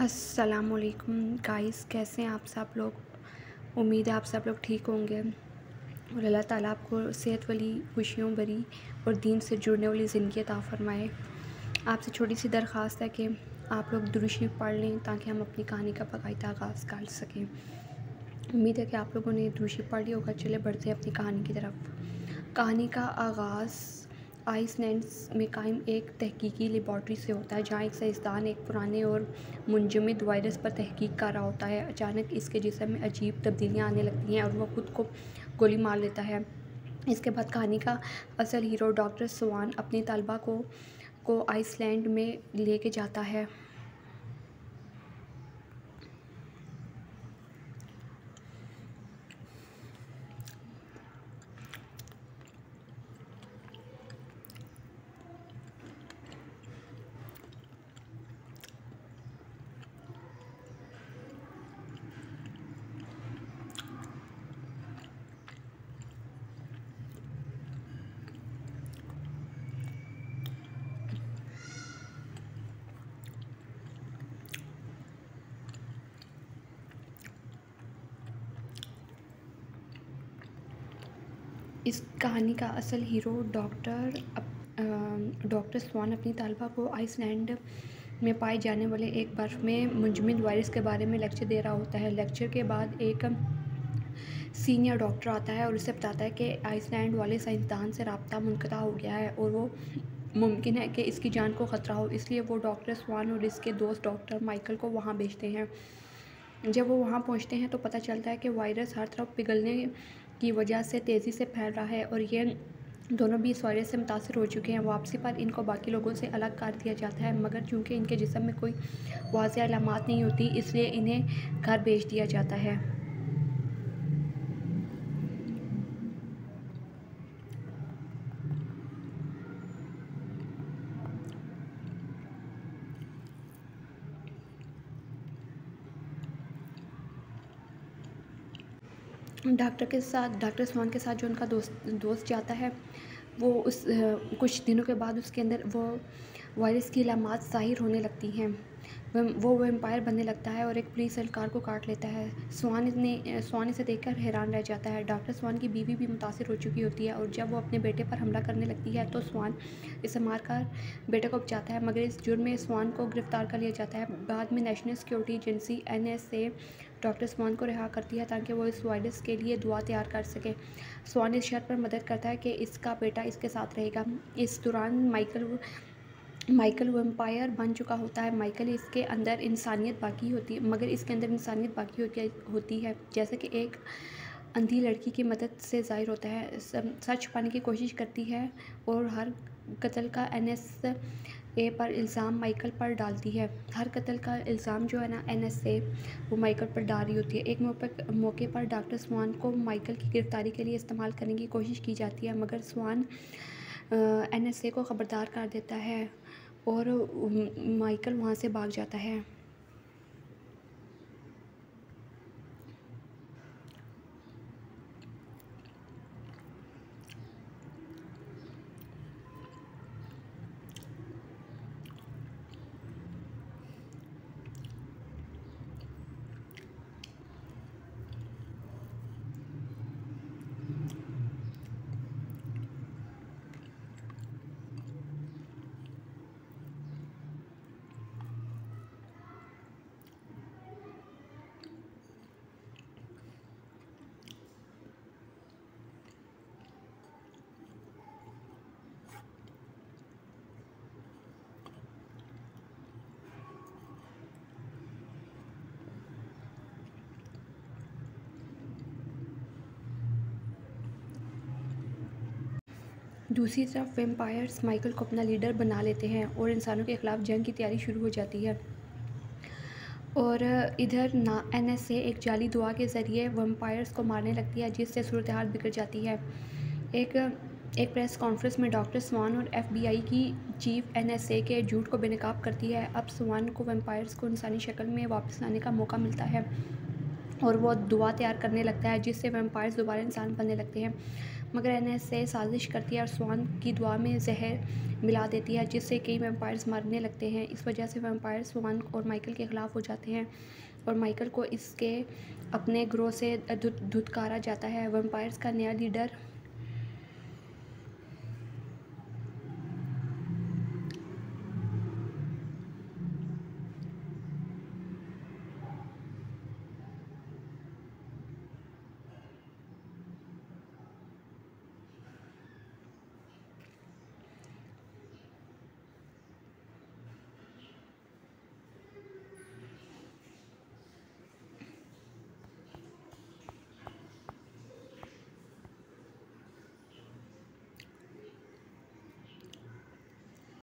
अस्सलामुअलैकुम गाइस, कैसे हैं आप सब लोग। उम्मीद है आप सब लोग ठीक होंगे और अल्लाह ताला आपको सेहत वाली, खुशियों भरी और दीन से जुड़ने वाली ज़िंदगी अता फ़रमाए। आपसे छोटी सी दरख्वास्त है कि आप लोग दुरूद शरीफ पढ़ लें ताकि हम अपनी कहानी का बाकायदा आगाज़ कर सकें। उम्मीद है कि आप लोगों ने दुरूद शरीफ पढ़ लिया होगा। चले बढ़ते हैं अपनी कहानी की तरफ। कहानी का आगाज़ आइसलैंड में कायम एक तहकीकी लेबॉर्ट्री से होता है, जहाँ एक साइंसदान एक पुराने और मुंजमद वायरस पर तहकीक कर रहा होता है। अचानक इसके जिस्म में अजीब तब्दीलियाँ आने लगती हैं और वह खुद को गोली मार लेता है। इसके बाद कहानी का असल हीरो डॉक्टर स्वान अपनी तलबा को आइसलैंड में लेके जाता है। इस कहानी का असल हीरो डॉक्टर स्वान अपनी तलबा को आइसलैंड में पाए जाने वाले एक बर्फ़ में मुंजमद वायरस के बारे में लेक्चर दे रहा होता है। लेक्चर के बाद एक सीनियर डॉक्टर आता है और उसे बताता है कि आइसलैंड वाले साइंसदान से रब्ता मुनक़ता हो गया है और वो मुमकिन है कि इसकी जान को ख़तरा हो। इसलिए वो डॉक्टर स्वान और इसके दोस्त डॉक्टर माइकल को वहाँ भेजते हैं। जब वो वहाँ पहुँचते हैं तो पता चलता है कि वायरस हर तरफ पिघलने की वजह से तेज़ी से फैल रहा है और ये दोनों भी इस वायरस से मुतासर हो चुके हैं। वापसी पर इनको बाकी लोगों से अलग कर दिया जाता है, मगर चूँकि इनके जिस्म में कोई वाज़ेह अलामात नहीं होती, इसलिए इन्हें घर भेज दिया जाता है। डॉक्टर स्वान के साथ जो उनका दोस्त जाता है, वो कुछ दिनों के बाद उसके अंदर वो वायरस की अलामात ज़ाहिर होने लगती हैं। वो वैम्पायर बनने लगता है और एक पुलिस एहलकार को काट लेता है। स्वान इसे देखकर हैरान रह जाता है। डॉक्टर स्वान की बीवी भी मुतासिर हो चुकी होती है और जब वो अपने बेटे पर हमला करने लगती है तो स्वान इसे मारकर बेटे को बचाता है, मगर इस जुर्म में स्वान को गिरफ़्तार कर लिया जाता है। बाद में national security agency NSA doctor Swan को रिहा करती है ताकि वो इस वायरस के लिए दवा तैयार कर सके। स्वान इस शर्त पर मदद करता है कि इसका बेटा इसके साथ रहेगा। इस दौरान माइकल वैम्पायर बन चुका होता है। मगर इसके अंदर इंसानियत बाकी होती है, जैसे कि एक अंधी लड़की की मदद से ज़ाहिर होता है। सच पाने की कोशिश करती है और हर कत्ल का NSA पर इल्ज़ाम माइकल पर डालती है। हर कत्ल का इल्ज़ाम जो है ना, NSA वो माइकल पर डाल रही होती है। एक मौके पर डॉक्टर स्वान को माइकल की गिरफ़्तारी के लिए इस्तेमाल करने की कोशिश की जाती है, मगर स्वान NSA को ख़बरदार कर देता है और माइकल वहाँ से भाग जाता है। दूसरी तरफ वैम्पायर्स माइकल को अपना लीडर बना लेते हैं और इंसानों के ख़िलाफ़ जंग की तैयारी शुरू हो जाती है। और इधर NSA एक जाली दुआ के ज़रिए वैम्पायर्स को मारने लगती है, जिससे सूरत हाल बिगड़ जाती है। एक प्रेस कॉन्फ्रेंस में डॉक्टर स्वान और FBI की चीफ NSA के झूठ को बेनकाब करती है। अब स्वान को वैम्पायर्स को इंसानी शक्ल में वापस लाने का मौका मिलता है और वो दुआ तैयार करने लगता है, जिससे वैम्पायर्स दोबारा इंसान बनने लगते हैं। मगर एनएसए साजिश करती है और स्वान की दुआ में जहर मिला देती है, जिससे कई वैम्पायर्स मरने लगते हैं। इस वजह से वैम्पायर स्वान और माइकल के ख़िलाफ़ हो जाते हैं और माइकल को इसके अपने ग्रोह से धुतकारा जाता है। वैम्पायर्स का नया लीडर